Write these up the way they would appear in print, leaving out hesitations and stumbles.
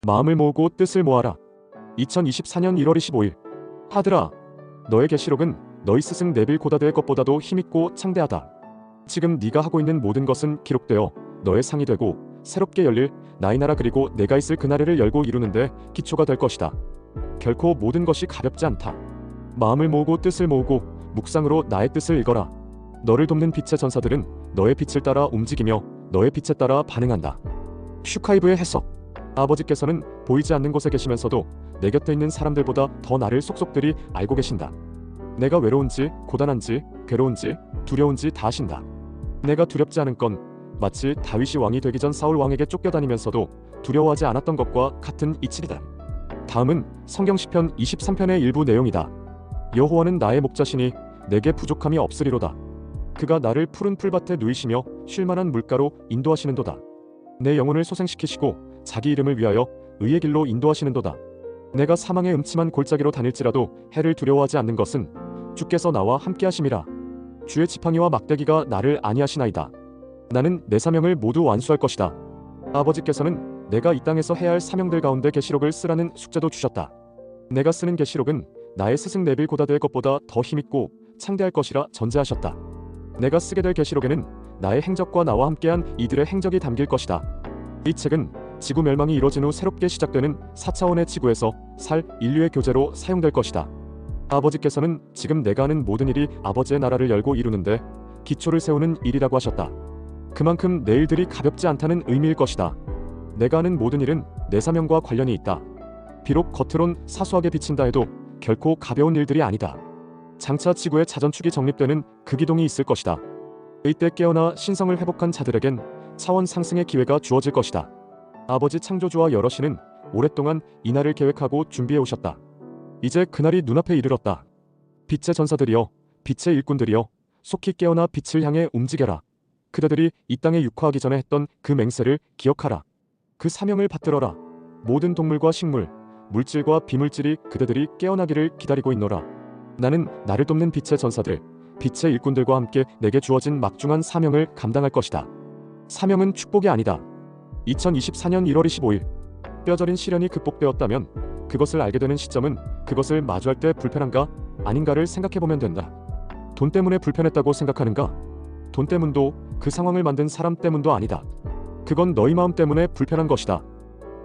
마음을 모으고 뜻을 모아라. 2024년 1월 25일. 하드라, 너의 계시록은 너희 스승 네빌 고다드의 것보다도 힘있고 창대하다. 지금 네가 하고 있는 모든 것은 기록되어 너의 상이 되고 새롭게 열릴 나의 나라 그리고 내가 있을 그 나라를 열고 이루는데 기초가 될 것이다. 결코 모든 것이 가볍지 않다. 마음을 모으고 뜻을 모으고 묵상으로 나의 뜻을 읽어라. 너를 돕는 빛의 전사들은 너의 빛을 따라 움직이며 너의 빛에 따라 반응한다. 슈카이브의 해석. 아버지께서는 보이지 않는 곳에 계시면서도 내 곁에 있는 사람들보다 더 나를 속속들이 알고 계신다. 내가 외로운지 고단한지 괴로운지 두려운지 다 아신다. 내가 두렵지 않은 건 마치 다윗이 왕이 되기 전 사울 왕에게 쫓겨다니면서도 두려워하지 않았던 것과 같은 이치이다. 다음은 성경 시편 23편의 일부 내용이다. 여호와는 나의 목자시니 내게 부족함이 없으리로다. 그가 나를 푸른 풀밭에 누이시며 쉴만한 물가로 인도하시는도다. 내 영혼을 소생시키시고 자기 이름을 위하여 의의 길로 인도하시는도다. 내가 사망의 음침한 골짜기로 다닐지라도 해를 두려워하지 않는 것은 주께서 나와 함께하심이라. 주의 지팡이와 막대기가 나를 안위하시나이다. 나는 내 사명을 모두 완수할 것이다. 아버지께서는 내가 이 땅에서 해야 할 사명들 가운데 계시록을 쓰라는 숙제도 주셨다. 내가 쓰는 계시록은 나의 스승 네빌 고다드의 것보다 더 힘있고 창대할 것이라 전제하셨다. 내가 쓰게 될 계시록에는 나의 행적과 나와 함께한 이들의 행적이 담길 것이다. 이 책은 지구 멸망이 이뤄진 후 새롭게 시작되는 4차원의 지구에서 살 인류의 교재로 사용될 것이다. 아버지께서는 지금 내가 하는 모든 일이 아버지의 나라를 열고 이루는데 기초를 세우는 일이라고 하셨다. 그만큼 내 일들이 가볍지 않다는 의미일 것이다. 내가 하는 모든 일은 내 사명과 관련이 있다. 비록 겉으론 사소하게 비친다 해도 결코 가벼운 일들이 아니다. 장차 지구의 자전축이 정립되는 그 기동이 있을 것이다. 이때 깨어나 신성을 회복한 자들에겐 차원 상승의 기회가 주어질 것이다. 아버지 창조주와 여러시는 오랫동안 이날을 계획하고 준비해 오셨다. 이제 그날이 눈앞에 이르렀다. 빛의 전사들이여, 빛의 일꾼들이여, 속히 깨어나 빛을 향해 움직여라. 그대들이 이 땅에 육화하기 전에 했던 그 맹세를 기억하라. 그 사명을 받들어라. 모든 동물과 식물, 물질과 비물질이 그대들이 깨어나기를 기다리고 있노라. 나는 나를 돕는 빛의 전사들, 빛의 일꾼들과 함께 내게 주어진 막중한 사명을 감당할 것이다. 사명은 축복이 아니다. 2024년 1월 25일. 뼈저린 시련이 극복되었다면 그것을 알게 되는 시점은 그것을 마주할 때 불편한가 아닌가를 생각해보면 된다. 돈 때문에 불편했다고 생각하는가? 돈 때문도 그 상황을 만든 사람 때문도 아니다. 그건 너희 마음 때문에 불편한 것이다.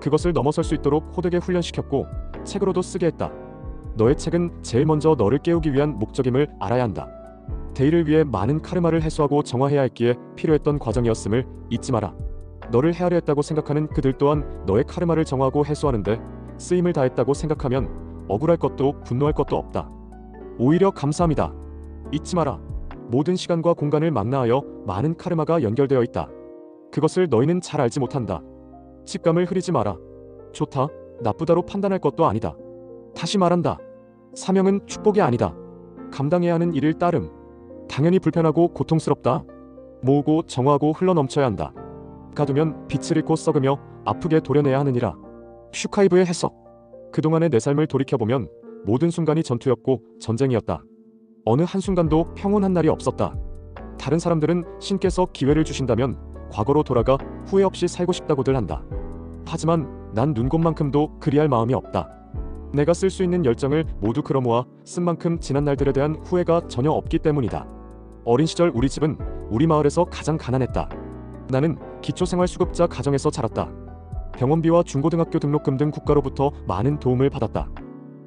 그것을 넘어설 수 있도록 호되게 훈련시켰고 책으로도 쓰게 했다. 너의 책은 제일 먼저 너를 깨우기 위한 목적임을 알아야 한다. 대의를 위해 많은 카르마를 해소하고 정화해야 했기에 필요했던 과정이었음을 잊지 마라. 너를 헤아려 했다고 생각하는 그들 또한 너의 카르마를 정화하고 해소하는데 쓰임을 다했다고 생각하면 억울할 것도 분노할 것도 없다. 오히려 감사함이다. 잊지 마라. 모든 시간과 공간을 망라하여 많은 카르마가 연결되어 있다. 그것을 너희는 잘 알지 못한다. 직감을 흐리지 마라. 좋다, 나쁘다로 판단할 것도 아니다. 다시 말한다. 사명은 축복이 아니다. 감당해야 하는 일을 따름. 당연히 불편하고 고통스럽다. 모으고 정화하고 흘러넘쳐야 한다. 가두면 빛을 잃고 썩으며 아프게 도려내야 하느니라. 슈카이브의 해석. 그동안의 내 삶을 돌이켜보면 모든 순간이 전투였고 전쟁이었다. 어느 한순간도 평온한 날이 없었다. 다른 사람들은 신께서 기회를 주신다면 과거로 돌아가 후회 없이 살고 싶다고들 한다. 하지만 난 눈곱만큼도 그리할 마음이 없다. 내가 쓸 수 있는 열정을 모두 끌어모아 쓴 만큼 지난 날들에 대한 후회가 전혀 없기 때문이다. 어린 시절 우리 집은 우리 마을에서 가장 가난했다. 나는 기초생활수급자 가정에서 자랐다. 병원비와 중고등학교 등록금 등 국가로부터 많은 도움을 받았다.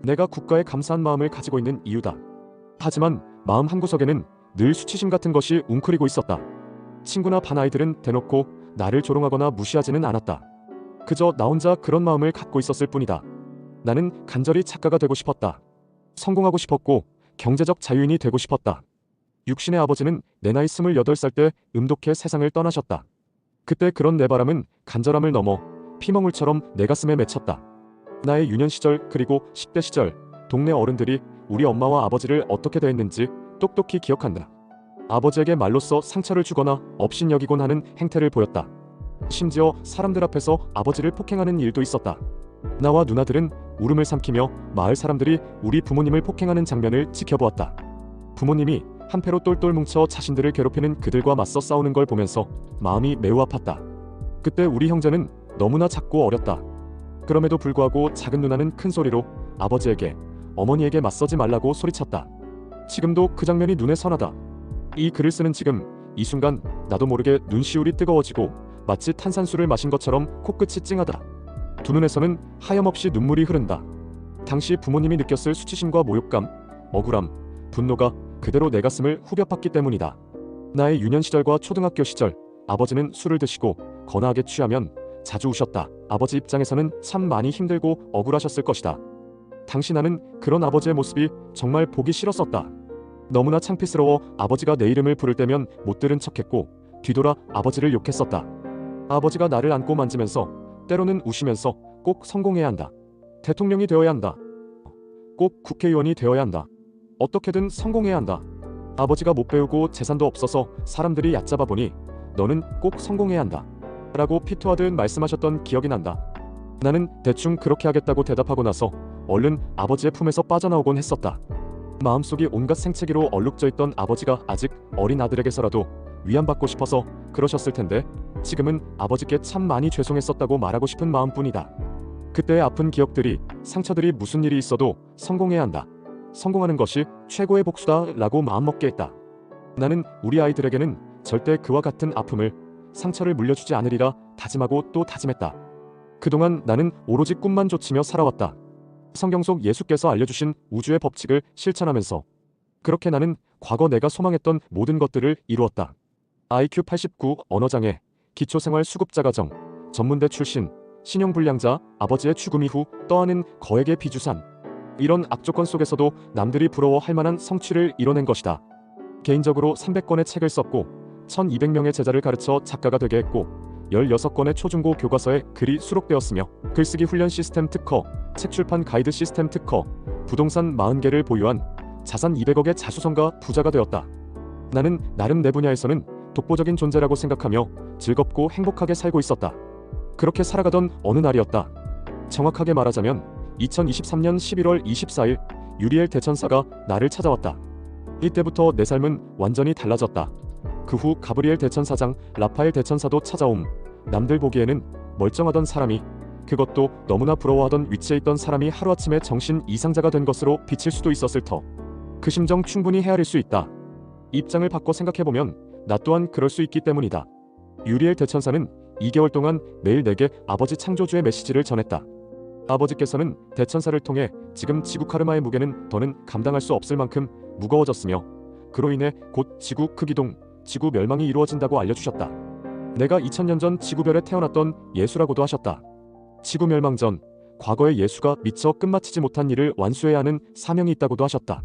내가 국가에 감사한 마음을 가지고 있는 이유다. 하지만 마음 한구석에는 늘 수치심 같은 것이 웅크리고 있었다. 친구나 반 아이들은 대놓고 나를 조롱하거나 무시하지는 않았다. 그저 나 혼자 그런 마음을 갖고 있었을 뿐이다. 나는 간절히 작가가 되고 싶었다. 성공하고 싶었고 경제적 자유인이 되고 싶었다. 육신의 아버지는 내 나이 28살 때 음독해 세상을 떠나셨다. 그때 그런 내 바람은 간절함을 넘어 피멍울처럼 내 가슴에 맺혔다. 나의 유년 시절 그리고 10대 시절 동네 어른들이 우리 엄마와 아버지를 어떻게 대했는지 똑똑히 기억한다. 아버지에게 말로써 상처를 주거나 업신여기곤 하는 행태를 보였다. 심지어 사람들 앞에서 아버지를 폭행하는 일도 있었다. 나와 누나들은 울음을 삼키며 마을 사람들이 우리 부모님을 폭행하는 장면을 지켜보았다. 부모님이 한패로 똘똘 뭉쳐 자신들을 괴롭히는 그들과 맞서 싸우는 걸 보면서 마음이 매우 아팠다. 그때 우리 형제는 너무나 작고 어렸다. 그럼에도 불구하고 작은 누나는 큰 소리로 아버지에게, 어머니에게 맞서지 말라고 소리쳤다. 지금도 그 장면이 눈에 선하다. 이 글을 쓰는 지금, 이 순간 나도 모르게 눈시울이 뜨거워지고 마치 탄산수를 마신 것처럼 코끝이 찡하다. 두 눈에서는 하염없이 눈물이 흐른다. 당시 부모님이 느꼈을 수치심과 모욕감, 억울함, 분노가 그대로 내 가슴을 후벼 팠기 때문이다. 나의 유년 시절과 초등학교 시절, 아버지는 술을 드시고 거나하게 취하면 자주 우셨다. 아버지 입장에서는 참 많이 힘들고 억울하셨을 것이다. 당시 나는 그런 아버지의 모습이 정말 보기 싫었었다. 너무나 창피스러워 아버지가 내 이름을 부를 때면 못 들은 척했고 뒤돌아 아버지를 욕했었다. 아버지가 나를 안고 만지면서 때로는 우시면서 꼭 성공해야 한다. 대통령이 되어야 한다. 꼭 국회의원이 되어야 한다. 어떻게든 성공해야 한다. 아버지가 못 배우고 재산도 없어서 사람들이 얕잡아 보니 너는 꼭 성공해야 한다. 라고 피투하듯 말씀하셨던 기억이 난다. 나는 대충 그렇게 하겠다고 대답하고 나서 얼른 아버지의 품에서 빠져나오곤 했었다. 마음속이 온갖 생채기로 얼룩져 있던 아버지가 아직 어린 아들에게서라도 위안받고 싶어서 그러셨을 텐데 지금은 아버지께 참 많이 죄송했었다고 말하고 싶은 마음뿐이다. 그때의 아픈 기억들이, 상처들이 무슨 일이 있어도 성공해야 한다. 성공하는 것이 최고의 복수다 라고 마음먹게 했다. 나는 우리 아이들에게는 절대 그와 같은 아픔을, 상처를 물려주지 않으리라 다짐하고 또 다짐했다. 그동안 나는 오로지 꿈만 좇으며 살아왔다. 성경 속 예수께서 알려주신 우주의 법칙을 실천하면서 그렇게 나는 과거 내가 소망했던 모든 것들을 이루었다. IQ 89, 언어장애, 기초생활 수급자가정, 전문대 출신, 신용불량자, 아버지의 죽음 이후 떠안은 거액의 비주산. 이런 악조건 속에서도 남들이 부러워할 만한 성취를 이뤄낸 것이다. 개인적으로 300권의 책을 썼고 1200명의 제자를 가르쳐 작가가 되게 했고 16권의 초중고 교과서에 글이 수록되었으며 글쓰기 훈련 시스템 특허, 책 출판 가이드 시스템 특허, 부동산 40개를 보유한 자산 200억의 자수성가 부자가 되었다. 나는 나름 내 분야에서는 독보적인 존재라고 생각하며 즐겁고 행복하게 살고 있었다. 그렇게 살아가던 어느 날이었다. 정확하게 말하자면 2023년 11월 24일 유리엘 대천사가 나를 찾아왔다. 이때부터 내 삶은 완전히 달라졌다. 그 후 가브리엘 대천사장, 라파엘 대천사도 찾아옴. 남들 보기에는 멀쩡하던 사람이, 그것도 너무나 부러워하던 위치에 있던 사람이 하루아침에 정신 이상자가 된 것으로 비칠 수도 있었을 터. 그 심정 충분히 헤아릴 수 있다. 입장을 바꿔 생각해보면 나 또한 그럴 수 있기 때문이다. 유리엘 대천사는 2개월 동안 매일 내게 아버지 창조주의 메시지를 전했다. 아버지께서는 대천사를 통해 지금 지구 카르마의 무게는 더는 감당할 수 없을 만큼 무거워졌으며 그로 인해 곧 지구 크기동, 지구 멸망이 이루어진다고 알려주셨다. 내가 2000년 전 지구별에 태어났던 예수라고도 하셨다. 지구 멸망 전, 과거의 예수가 미처 끝마치지 못한 일을 완수해야 하는 사명이 있다고도 하셨다.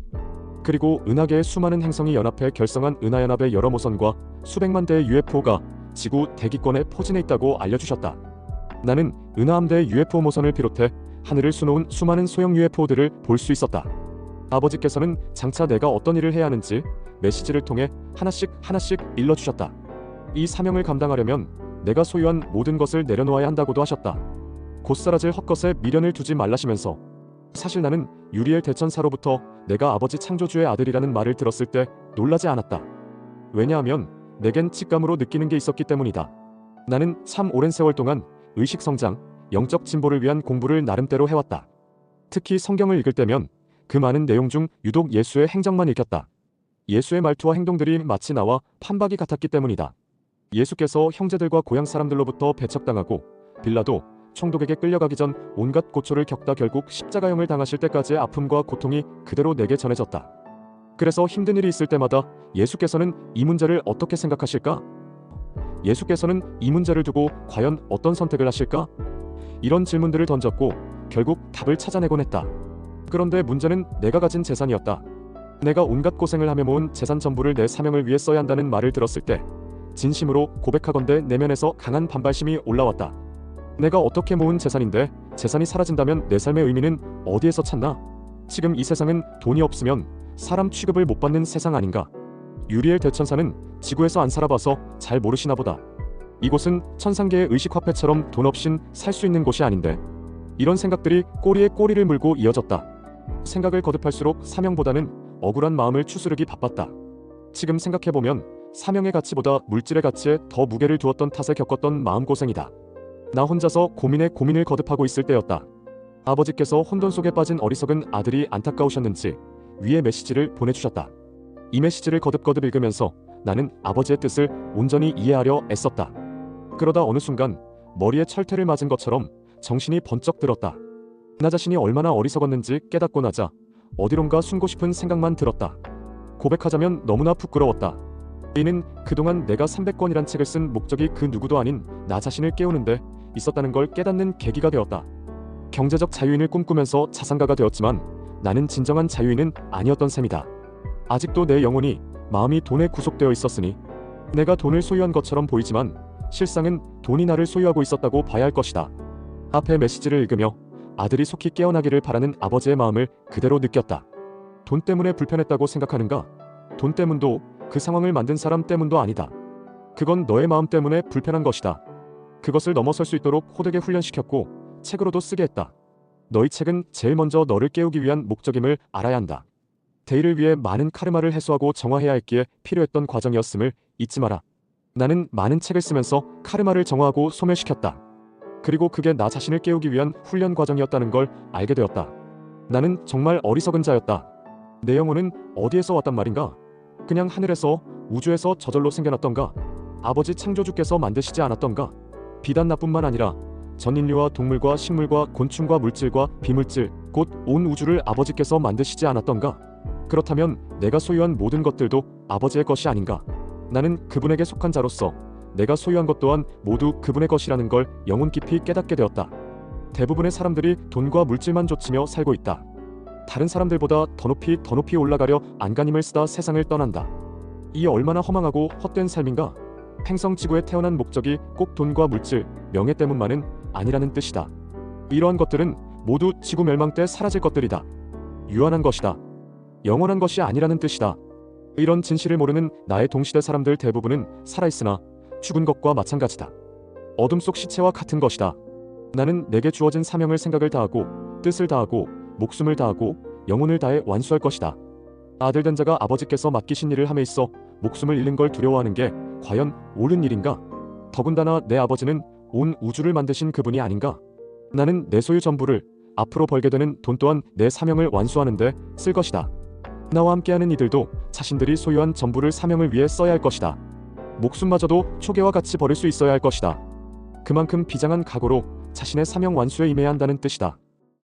그리고 은하계의 수많은 행성이 연합해 결성한 은하연합의 여러 모선과 수백만 대의 UFO가 지구 대기권에 포진해 있다고 알려주셨다. 나는 은하함대의 UFO 모선을 비롯해 하늘을 수놓은 수많은 소형 UFO들을 볼 수 있었다. 아버지께서는 장차 내가 어떤 일을 해야 하는지 메시지를 통해 하나씩 일러주셨다. 이 사명을 감당하려면 내가 소유한 모든 것을 내려놓아야 한다고도 하셨다. 곧 사라질 헛것에 미련을 두지 말라시면서 사실 나는 유리엘 대천사로부터 내가 아버지 창조주의 아들이라는 말을 들었을 때 놀라지 않았다. 왜냐하면 내겐 직감으로 느끼는 게 있었기 때문이다. 나는 참 오랜 세월 동안 의식 성장, 영적 진보를 위한 공부를 나름대로 해왔다. 특히 성경을 읽을 때면 그 많은 내용 중 유독 예수의 행적만 읽혔다. 예수의 말투와 행동들이 마치 나와 판박이 같았기 때문이다. 예수께서 형제들과 고향 사람들로부터 배척당하고 빌라도 총독에게 끌려가기 전 온갖 고초를 겪다 결국 십자가형을 당하실 때까지의 아픔과 고통이 그대로 내게 전해졌다. 그래서 힘든 일이 있을 때마다 예수께서는 이 문제를 어떻게 생각하실까? 예수께서는 이 문제를 두고 과연 어떤 선택을 하실까? 이런 질문들을 던졌고 결국 답을 찾아내곤 했다. 그런데 문제는 내가 가진 재산이었다. 내가 온갖 고생을 하며 모은 재산 전부를 내 사명을 위해 써야 한다는 말을 들었을 때 진심으로 고백하건대 내면에서 강한 반발심이 올라왔다. 내가 어떻게 모은 재산인데 재산이 사라진다면 내 삶의 의미는 어디에서 찾나? 지금 이 세상은 돈이 없으면 사람 취급을 못 받는 세상 아닌가? 유리엘 대천사는 지구에서 안 살아봐서 잘 모르시나 보다. 이곳은 천상계의 의식화폐처럼 돈 없인 살 수 있는 곳이 아닌데. 이런 생각들이 꼬리에 꼬리를 물고 이어졌다. 생각을 거듭할수록 사명보다는 억울한 마음을 추스르기 바빴다. 지금 생각해보면 사명의 가치보다 물질의 가치에 더 무게를 두었던 탓에 겪었던 마음고생이다. 나 혼자서 고민에 고민을 거듭하고 있을 때였다. 아버지께서 혼돈 속에 빠진 어리석은 아들이 안타까우셨는지 위에 메시지를 보내주셨다. 이 메시지를 거듭거듭 읽으면서 나는 아버지의 뜻을 온전히 이해하려 애썼다. 그러다 어느 순간 머리에 철퇴를 맞은 것처럼 정신이 번쩍 들었다. 나 자신이 얼마나 어리석었는지 깨닫고 나자 어디론가 숨고 싶은 생각만 들었다. 고백하자면 너무나 부끄러웠다. 이는 그동안 내가 300권이란 책을 쓴 목적이 그 누구도 아닌 나 자신을 깨우는데 있었다는 걸 깨닫는 계기가 되었다. 경제적 자유인을 꿈꾸면서 자산가가 되었지만 나는 진정한 자유인은 아니었던 셈이다. 아직도 내 영혼이 마음이 돈에 구속되어 있었으니 내가 돈을 소유한 것처럼 보이지만 실상은 돈이 나를 소유하고 있었다고 봐야 할 것이다. 앞에 메시지를 읽으며 아들이 속히 깨어나기를 바라는 아버지의 마음을 그대로 느꼈다. 돈 때문에 불편했다고 생각하는가? 돈 때문도 그 상황을 만든 사람 때문도 아니다. 그건 너의 마음 때문에 불편한 것이다. 그것을 넘어설 수 있도록 호되게 훈련시켰고 책으로도 쓰게 했다. 너희 책은 제일 먼저 너를 깨우기 위한 목적임을 알아야 한다. 대의를 위해 많은 카르마를 해소하고 정화해야 했기에 필요했던 과정이었음을 잊지 마라. 나는 많은 책을 쓰면서 카르마를 정화하고 소멸시켰다. 그리고 그게 나 자신을 깨우기 위한 훈련 과정이었다는 걸 알게 되었다. 나는 정말 어리석은 자였다. 내 영혼은 어디에서 왔단 말인가? 그냥 하늘에서, 우주에서 저절로 생겨났던가? 아버지 창조주께서 만드시지 않았던가? 비단 나뿐만 아니라 전 인류와 동물과 식물과 곤충과 물질과 비물질, 곧 온 우주를 아버지께서 만드시지 않았던가? 그렇다면 내가 소유한 모든 것들도 아버지의 것이 아닌가? 나는 그분에게 속한 자로서 내가 소유한 것 또한 모두 그분의 것이라는 걸 영혼 깊이 깨닫게 되었다. 대부분의 사람들이 돈과 물질만 좇으며 살고 있다. 다른 사람들보다 더 높이 올라가려 안간힘을 쓰다 세상을 떠난다. 이 얼마나 허망하고 헛된 삶인가? 행성지구에 태어난 목적이 꼭 돈과 물질, 명예 때문만은 아니라는 뜻이다. 이러한 것들은 모두 지구 멸망 때 사라질 것들이다. 유한한 것이다. 영원한 것이 아니라는 뜻이다. 이런 진실을 모르는 나의 동시대 사람들 대부분은 살아있으나 죽은 것과 마찬가지다. 어둠 속 시체와 같은 것이다. 나는 내게 주어진 사명을 생각을 다하고 뜻을 다하고 목숨을 다하고 영혼을 다해 완수할 것이다. 아들 된 자가 아버지께서 맡기신 일을 함에 있어 목숨을 잃는 걸 두려워하는 게 과연 옳은 일인가? 더군다나 내 아버지는 온 우주를 만드신 그분이 아닌가? 나는 내 소유 전부를 앞으로 벌게 되는 돈 또한 내 사명을 완수하는 데 쓸 것이다. 나와 함께하는 이들도 자신들이 소유한 전부를 사명을 위해 써야 할 것이다. 목숨마저도 초계와 같이 버릴 수 있어야 할 것이다. 그만큼 비장한 각오로 자신의 사명 완수에 임해야 한다는 뜻이다.